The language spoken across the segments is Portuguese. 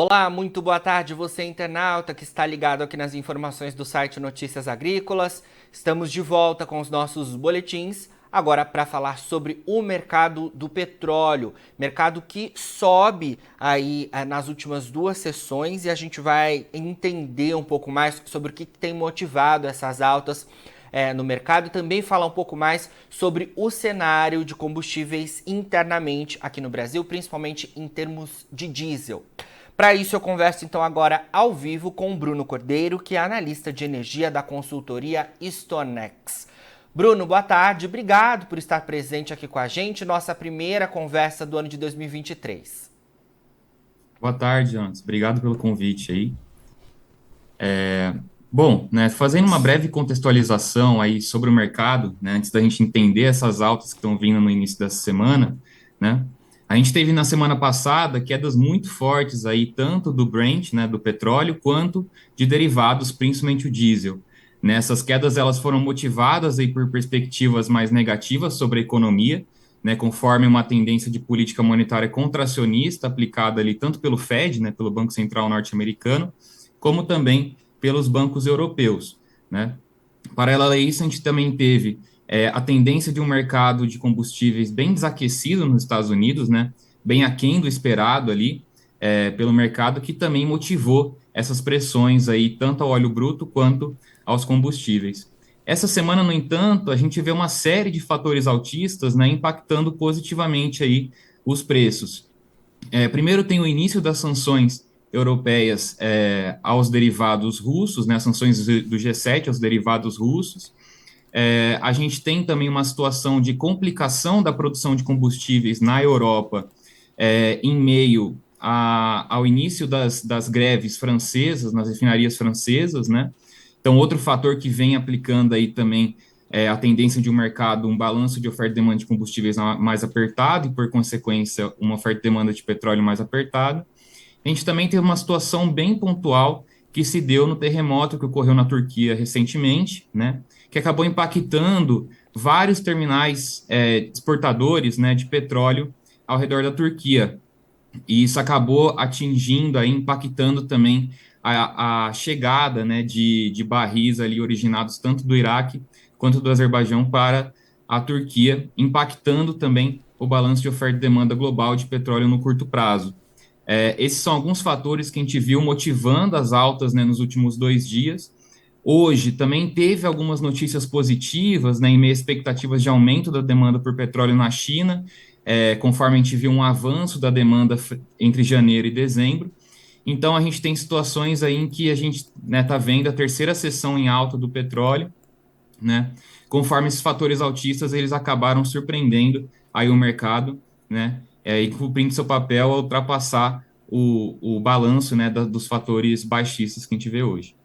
Olá, muito boa tarde, você internauta que está ligado aqui nas informações do site Notícias Agrícolas. Estamos de volta com os nossos boletins, agora para falar sobre o mercado do petróleo. Mercado que sobe aí nas últimas duas sessões e a gente vai entender um pouco mais sobre o que tem motivado essas altas no mercado e também falar um pouco mais sobre o cenário de combustíveis internamente aqui no Brasil, principalmente em termos de diesel. Para isso, eu converso então agora ao vivo com o Bruno Cordeiro, que é analista de energia da consultoria Stonex. Bruno, boa tarde, obrigado por estar presente aqui com a gente, nossa primeira conversa do ano de 2023. Boa tarde, Anderson. Obrigado pelo convite aí. Bom, né, fazendo uma breve contextualização aí sobre o mercado, né, antes da gente entender essas altas que estão vindo no início dessa semana, né, a gente teve na semana passada quedas muito fortes aí, tanto do Brent, né, do petróleo, quanto de derivados, principalmente o diesel. Nessas quedas, elas foram motivadas aí por perspectivas mais negativas sobre a economia, né, conforme uma tendência de política monetária contracionista aplicada ali tanto pelo Fed, né, pelo Banco Central norte-americano, como também pelos bancos europeus, né? Paralelo a isso, a gente também teve a tendência de um mercado de combustíveis bem desaquecido nos Estados Unidos, né? Bem aquém do esperado ali pelo mercado, que também motivou essas pressões aí, tanto ao óleo bruto quanto aos combustíveis. Essa semana, no entanto, a gente vê uma série de fatores altistas, né, impactando positivamente aí os preços. Primeiro tem o início das sanções europeias aos derivados russos, né, sanções do G7 aos derivados russos. A gente tem também uma situação de complicação da produção de combustíveis na Europa em meio ao início das greves francesas, nas refinarias francesas, né? Então, outro fator que vem aplicando aí também é a tendência de um mercado, um balanço de oferta e demanda de combustíveis mais apertado e, por consequência, uma oferta e demanda de petróleo mais apertada. A gente também teve uma situação bem pontual que se deu no terremoto que ocorreu na Turquia recentemente, né, que acabou impactando vários terminais exportadores, né, de petróleo ao redor da Turquia. E isso acabou atingindo, aí, impactando também a chegada, né, de barris ali originados tanto do Iraque quanto do Azerbaijão para a Turquia, impactando também o balanço de oferta e demanda global de petróleo no curto prazo. Esses são alguns fatores que a gente viu motivando as altas, né, nos últimos 2 dias. Hoje também teve algumas notícias positivas, né, em meio a expectativas de aumento da demanda por petróleo na China, conforme a gente viu um avanço da demanda entre janeiro e dezembro. Então a gente tem situações aí em que a gente está vendo a terceira sessão em alta do petróleo, né? Conforme esses fatores altistas, eles acabaram surpreendendo aí o mercado, né? E cumprindo seu papel ao ultrapassar o balanço, né, dos fatores baixistas que a gente vê hoje.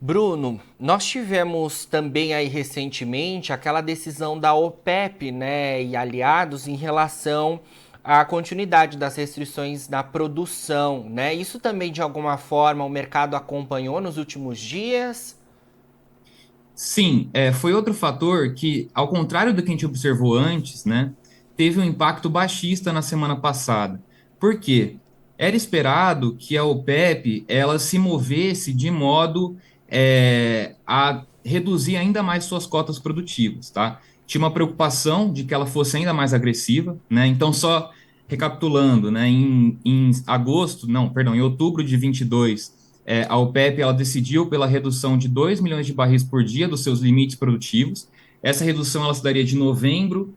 Bruno, nós tivemos também aí recentemente aquela decisão da OPEP, né, e aliados em relação à continuidade das restrições na produção, né? Isso também de alguma forma o mercado acompanhou nos últimos dias? Sim, foi outro fator que, ao contrário do que a gente observou antes, né, teve um impacto baixista na semana passada. Por quê? Era esperado que a OPEP ela se movesse de modo a reduzir ainda mais suas cotas produtivas, tá? Tinha uma preocupação de que ela fosse ainda mais agressiva, né? Então, só recapitulando, né, em agosto, não, perdão, em outubro de 22, a OPEP ela decidiu pela redução de 2 milhões de barris por dia dos seus limites produtivos. Essa redução ela se daria de novembro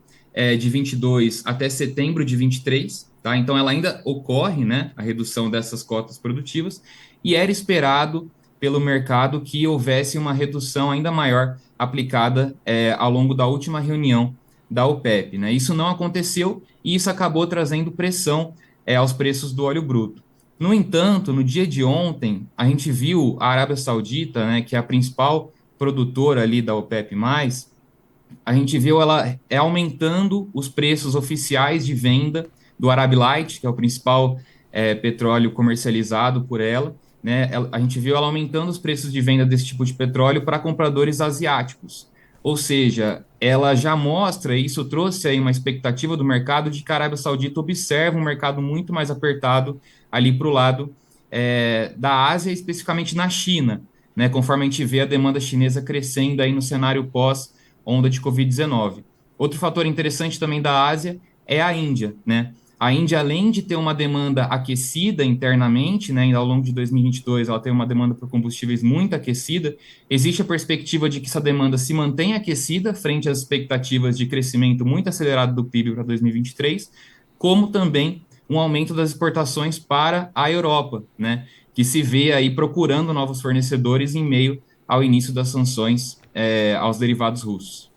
de 22 até setembro de 23, tá? Então ela ainda ocorre, né, a redução dessas cotas produtivas, e era esperado pelo mercado que houvesse uma redução ainda maior aplicada ao longo da última reunião da OPEP, né? Isso não aconteceu e isso acabou trazendo pressão aos preços do óleo bruto. No entanto, no dia de ontem, a gente viu a Arábia Saudita, né, que é a principal produtora ali da OPEP+, a gente viu ela aumentando os preços oficiais de venda do Arab Light, que é o principal petróleo comercializado por ela, né? A gente viu ela aumentando os preços de venda desse tipo de petróleo para compradores asiáticos. Ou seja, ela já mostra, e isso trouxe aí uma expectativa do mercado de que a Arábia Saudita observa um mercado muito mais apertado ali para o lado da Ásia, especificamente na China, né, conforme a gente vê a demanda chinesa crescendo aí no cenário pós-onda de Covid-19. Outro fator interessante também da Ásia é a Índia, né? A Índia, além de ter uma demanda aquecida internamente, né, ao longo de 2022, ela tem uma demanda por combustíveis muito aquecida. Existe a perspectiva de que essa demanda se mantenha aquecida frente às expectativas de crescimento muito acelerado do PIB para 2023, como também um aumento das exportações para a Europa, né, que se vê aí procurando novos fornecedores em meio ao início das sanções aos derivados russos.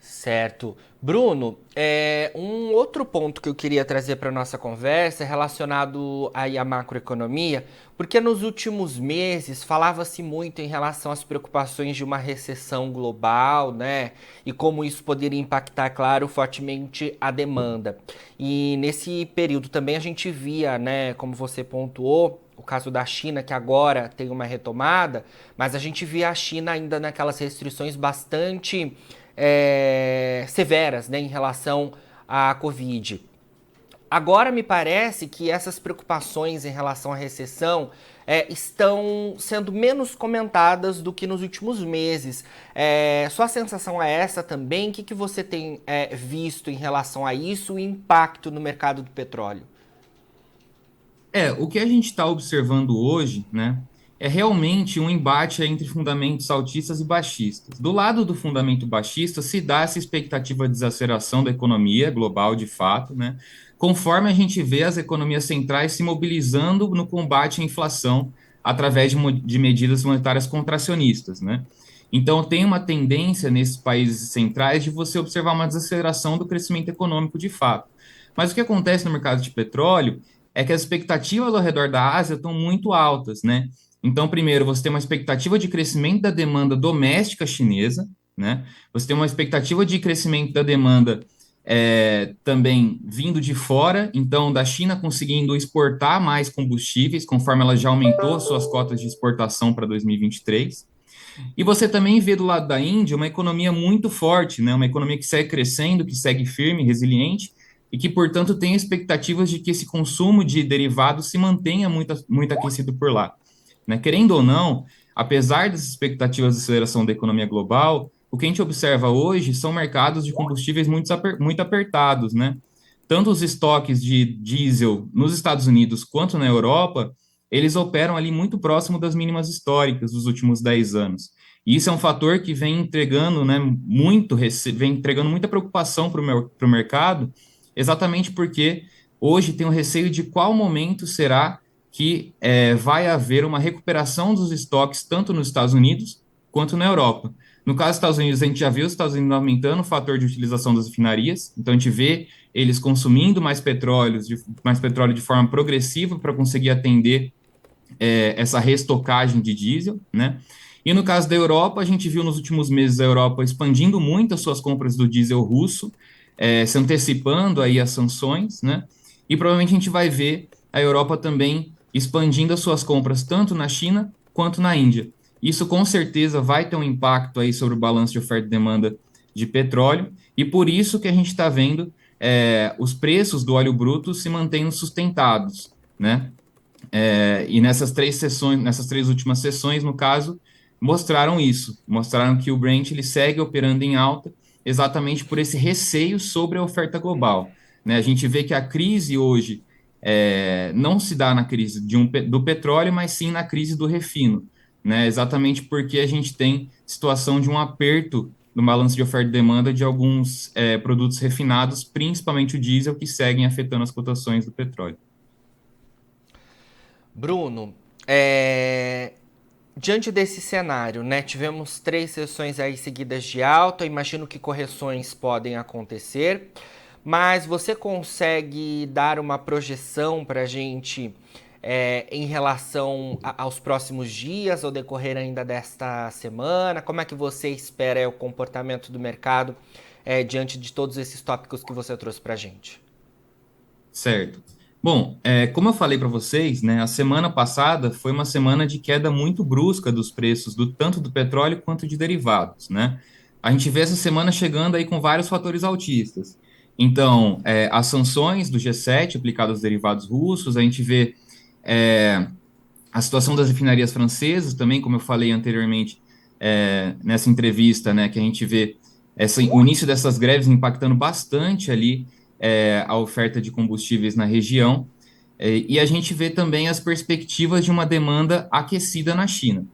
Certo. Bruno, um outro ponto que eu queria trazer para nossa conversa é relacionado aí à macroeconomia, porque nos últimos meses falava-se muito em relação às preocupações de uma recessão global, né? E como isso poderia impactar, claro, fortemente a demanda. E nesse período também a gente via, né, como você pontuou, o caso da China, que agora tem uma retomada, mas a gente via a China ainda naquelas restrições bastante severas, né, em relação à Covid. Agora me parece que essas preocupações em relação à recessão estão sendo menos comentadas do que nos últimos meses. Sua sensação é essa também? O que você tem visto em relação a isso, o impacto no mercado do petróleo? O que a gente está observando hoje, né, é realmente um embate entre fundamentos altistas e baixistas. Do lado do fundamento baixista, se dá essa expectativa de desaceleração da economia global, de fato, né, conforme a gente vê as economias centrais se mobilizando no combate à inflação através de medidas monetárias contracionistas, né. Então, tem uma tendência nesses países centrais de você observar uma desaceleração do crescimento econômico de fato. Mas o que acontece no mercado de petróleo é que as expectativas ao redor da Ásia estão muito altas, né? Então, primeiro, você tem uma expectativa de crescimento da demanda doméstica chinesa, né? Você tem uma expectativa de crescimento da demanda também vindo de fora, então da China conseguindo exportar mais combustíveis, conforme ela já aumentou suas cotas de exportação para 2023. E você também vê do lado da Índia uma economia muito forte, né? Uma economia que segue crescendo, que segue firme, resiliente, e que, portanto, tem expectativas de que esse consumo de derivados se mantenha muito aquecido por lá. Né? Querendo ou não, apesar das expectativas de aceleração da economia global, o que a gente observa hoje são mercados de combustíveis muito apertados, né? Tanto os estoques de diesel nos Estados Unidos quanto na Europa, eles operam ali muito próximo das mínimas históricas dos últimos 10 anos. E isso é um fator que vem entregando, né, vem entregando muita preocupação para o mercado, exatamente porque hoje tem o receio de qual momento será que vai haver uma recuperação dos estoques, tanto nos Estados Unidos quanto na Europa. No caso dos Estados Unidos, a gente já viu os Estados Unidos aumentando o fator de utilização das refinarias, então a gente vê eles consumindo mais petróleo de forma progressiva para conseguir atender essa restocagem de diesel, né? E no caso da Europa, a gente viu nos últimos meses a Europa expandindo muito as suas compras do diesel russo, se antecipando aí as sanções, né? E provavelmente a gente vai ver a Europa também expandindo as suas compras tanto na China quanto na Índia. Isso com certeza vai ter um impacto aí sobre o balanço de oferta e demanda de petróleo, e por isso que a gente está vendo os preços do óleo bruto se mantendo sustentados, né? E nessas três últimas sessões, no caso, mostraram isso, mostraram que o Brent ele segue operando em alta exatamente por esse receio sobre a oferta global. Né? A gente vê que a crise hoje não se dá na crise do petróleo, mas sim na crise do refino, né? Exatamente porque a gente tem situação de um aperto no balanço de oferta e demanda de alguns produtos refinados, principalmente o diesel, que seguem afetando as cotações do petróleo. Bruno, diante desse cenário, né, tivemos 3 sessões aí seguidas de alta, eu imagino que correções podem acontecer, mas você consegue dar uma projeção para a gente em relação aos próximos dias, ao decorrer ainda desta semana? Como é que você espera o comportamento do mercado diante de todos esses tópicos que você trouxe para a gente? Certo. Bom, como eu falei para vocês, né, a semana passada foi uma semana de queda muito brusca dos preços tanto do petróleo quanto de derivados, né? A gente vê essa semana chegando aí com vários fatores altistas. Então, as sanções do G7 aplicadas aos derivados russos, a gente vê é, a situação das refinarias francesas também, como eu falei anteriormente, nessa entrevista, né, que a gente vê o início dessas greves impactando bastante ali a oferta de combustíveis na região, e a gente vê também as perspectivas de uma demanda aquecida na China.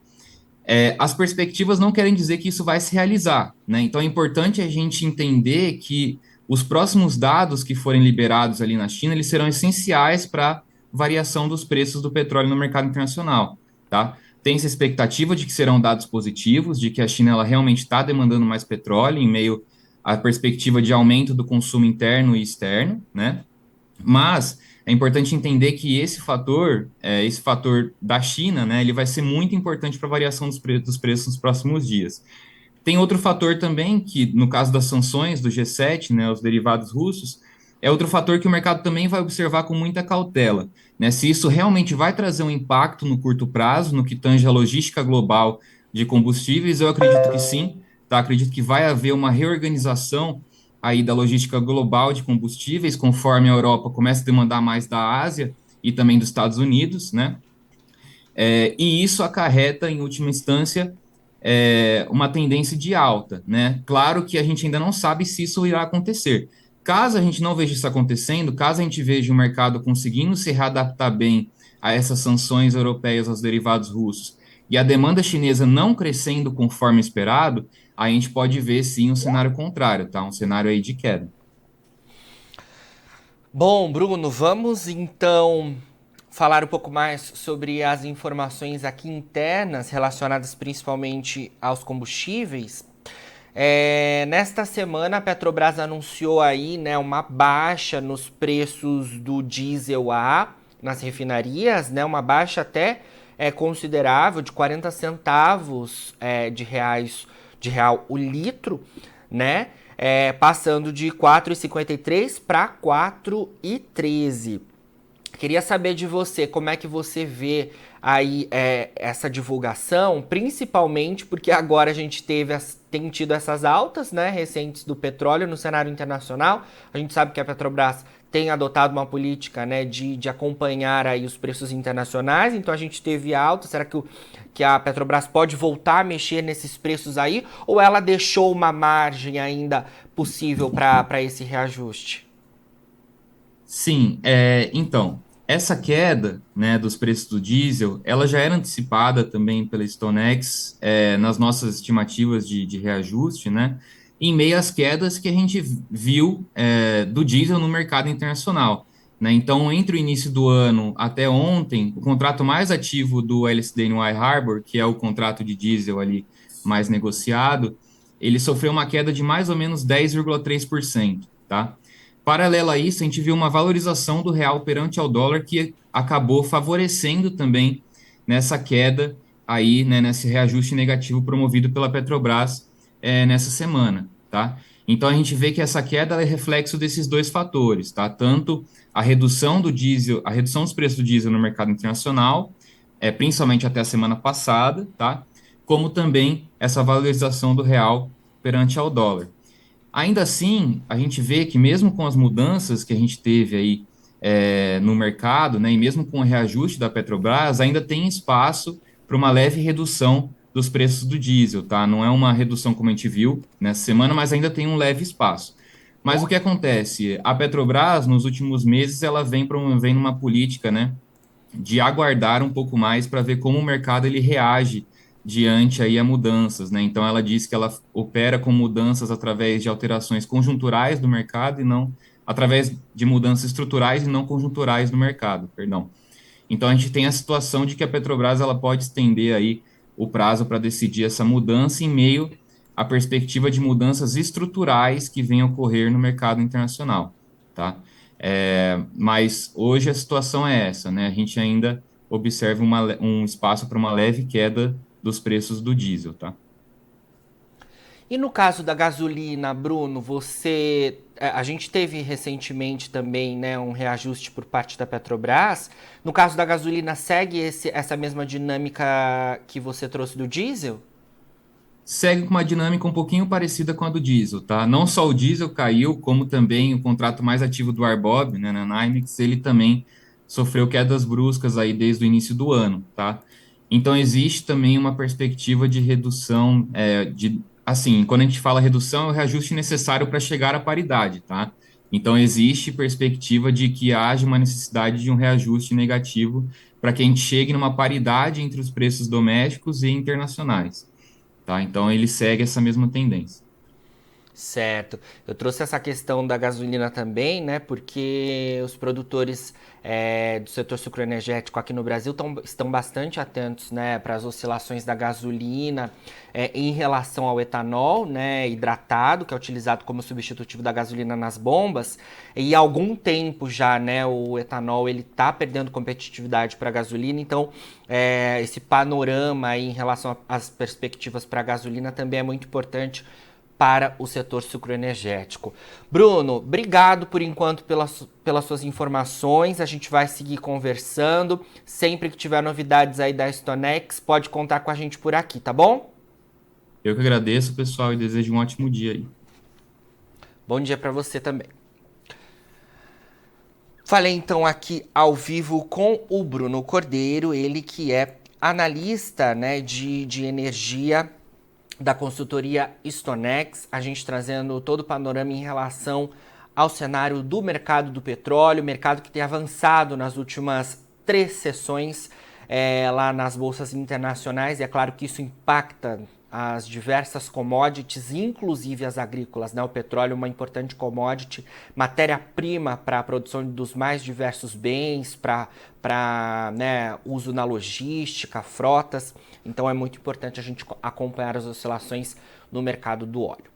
As perspectivas não querem dizer que isso vai se realizar, né? Então é importante a gente entender que os próximos dados que forem liberados ali na China, eles serão essenciais para variação dos preços do petróleo no mercado internacional, tá? Tem essa expectativa de que serão dados positivos, de que a China ela realmente está demandando mais petróleo em meio à perspectiva de aumento do consumo interno e externo, né? Mas é importante entender que esse fator da China, né, ele vai ser muito importante para a variação dos preços nos próximos dias. Tem outro fator também, que no caso das sanções do G7, né, os derivados russos, é outro fator que o mercado também vai observar com muita cautela, né, se isso realmente vai trazer um impacto no curto prazo, no que tange a logística global de combustíveis, eu acredito que sim, tá? Acredito que vai haver uma reorganização aí da logística global de combustíveis, conforme a Europa começa a demandar mais da Ásia e também dos Estados Unidos, né? E isso acarreta, em última instância, uma tendência de alta, né? Claro que a gente ainda não sabe se isso irá acontecer. Caso a gente não veja isso acontecendo, caso a gente veja o mercado conseguindo se readaptar bem a essas sanções europeias aos derivados russos e a demanda chinesa não crescendo conforme esperado, a gente pode ver sim um cenário contrário, tá? Um cenário aí de queda. Bom, Bruno, vamos então falar um pouco mais sobre as informações aqui internas relacionadas principalmente aos combustíveis. Nesta semana, a Petrobras anunciou aí, né, uma baixa nos preços do diesel A nas refinarias, né, uma baixa até considerável de 40 centavos de real o litro, né, passando de 4,53 para 4,13. Queria saber de você como é que você vê aí essa divulgação, principalmente porque agora a gente tem tido essas altas, né, recentes do petróleo no cenário internacional. A gente sabe que a Petrobras tem adotado uma política, né, de acompanhar aí os preços internacionais, então a gente teve alta. Será que a Petrobras pode voltar a mexer nesses preços aí, ou ela deixou uma margem ainda possível para esse reajuste? Sim, então, essa queda, né, dos preços do diesel, ela já era antecipada também pela StoneX, nas nossas estimativas de reajuste, né, em meio às quedas que a gente viu, do diesel no mercado internacional, né. Então, entre o início do ano até ontem, o contrato mais ativo do LSD New Harbor, que é o contrato de diesel ali mais negociado, ele sofreu uma queda de mais ou menos 10,3%, tá? Paralelo a isso, a gente viu uma valorização do real perante ao dólar que acabou favorecendo também nessa queda aí, né, nesse reajuste negativo promovido pela Petrobras nessa semana, tá? Então a gente vê que essa queda é reflexo desses dois fatores, tá? Tanto a redução do diesel, a redução dos preços do diesel no mercado internacional, principalmente até a semana passada, tá? Como também essa valorização do real perante ao dólar. Ainda assim, a gente vê que mesmo com as mudanças que a gente teve aí no mercado, né, e mesmo com o reajuste da Petrobras, ainda tem espaço para uma leve redução dos preços do diesel, tá? Não é uma redução como a gente viu nessa semana, mas ainda tem um leve espaço. Mas o que acontece? A Petrobras, nos últimos meses, ela vem promovendo uma política, né, de aguardar um pouco mais para ver como o mercado ele reage diante aí a mudanças, né? Então ela diz que ela opera com mudanças através de alterações conjunturais do mercado e não através de mudanças estruturais e não conjunturais do mercado, perdão. Então a gente tem a situação de que a Petrobras ela pode estender aí o prazo para decidir essa mudança em meio à perspectiva de mudanças estruturais que venham ocorrer no mercado internacional, tá? Mas hoje a situação é essa, né? A gente ainda observa um espaço para uma leve queda dos preços do diesel, tá? E no caso da gasolina, Bruno, a gente teve recentemente também, né, um reajuste por parte da Petrobras. No caso da gasolina, segue essa mesma dinâmica que você trouxe do diesel? Segue com uma dinâmica um pouquinho parecida com a do diesel, tá? Não só o diesel caiu, como também o contrato mais ativo do Arbob, né, na NYMEX, ele também sofreu quedas bruscas aí desde o início do ano, tá? Então existe também uma perspectiva de redução, assim, quando a gente fala redução, é o reajuste necessário para chegar à paridade, tá? Então existe perspectiva de que haja uma necessidade de um reajuste negativo para que a gente chegue numa paridade entre os preços domésticos e internacionais. Tá? Então ele segue essa mesma tendência. Certo. Eu trouxe essa questão da gasolina também, né? Porque os produtores do setor sucroenergético aqui no Brasil estão bastante atentos, né, para as oscilações da gasolina em relação ao etanol, né, hidratado, que é utilizado como substitutivo da gasolina nas bombas. E há algum tempo já, né, o etanol ele está perdendo competitividade para a gasolina. Então, esse panorama aí em relação às perspectivas para a gasolina também é muito importante para o setor sucroenergético. Bruno, obrigado por enquanto pelas suas informações. A gente vai seguir conversando. Sempre que tiver novidades aí da Stonex, pode contar com a gente por aqui, tá bom? Eu que agradeço, pessoal, e desejo um ótimo dia aí. Bom dia para você também. Falei então aqui ao vivo com o Bruno Cordeiro, ele que é analista, né, de energia da consultoria Stonex, a gente trazendo todo o panorama em relação ao cenário do mercado do petróleo, mercado que tem avançado nas últimas 3 sessões lá nas bolsas internacionais, e é claro que isso impacta as diversas commodities, inclusive as agrícolas, né? O petróleo é uma importante commodity, matéria-prima para a produção dos mais diversos bens, para né, uso na logística, frotas. Então é muito importante a gente acompanhar as oscilações no mercado do óleo.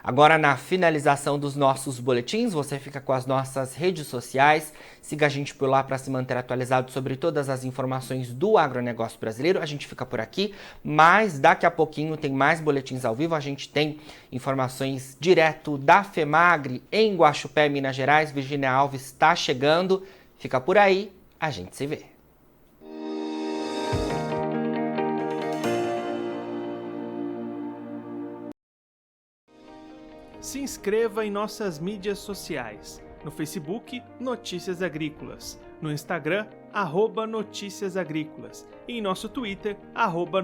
Agora, na finalização dos nossos boletins, você fica com as nossas redes sociais. Siga a gente por lá para se manter atualizado sobre todas as informações do agronegócio brasileiro. A gente fica por aqui, mas daqui a pouquinho tem mais boletins ao vivo. A gente tem informações direto da FEMAGRE em Guaxupé, Minas Gerais. Virginia Alves está chegando. Fica por aí, a gente se vê. Se inscreva em nossas mídias sociais. No Facebook, Notícias Agrícolas. No Instagram, @Notícias Agrícolas. E em nosso Twitter,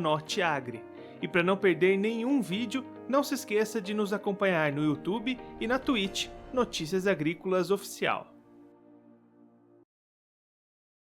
@Norteagri. E para não perder nenhum vídeo, não se esqueça de nos acompanhar no YouTube e na Twitch, Notícias Agrícolas Oficial.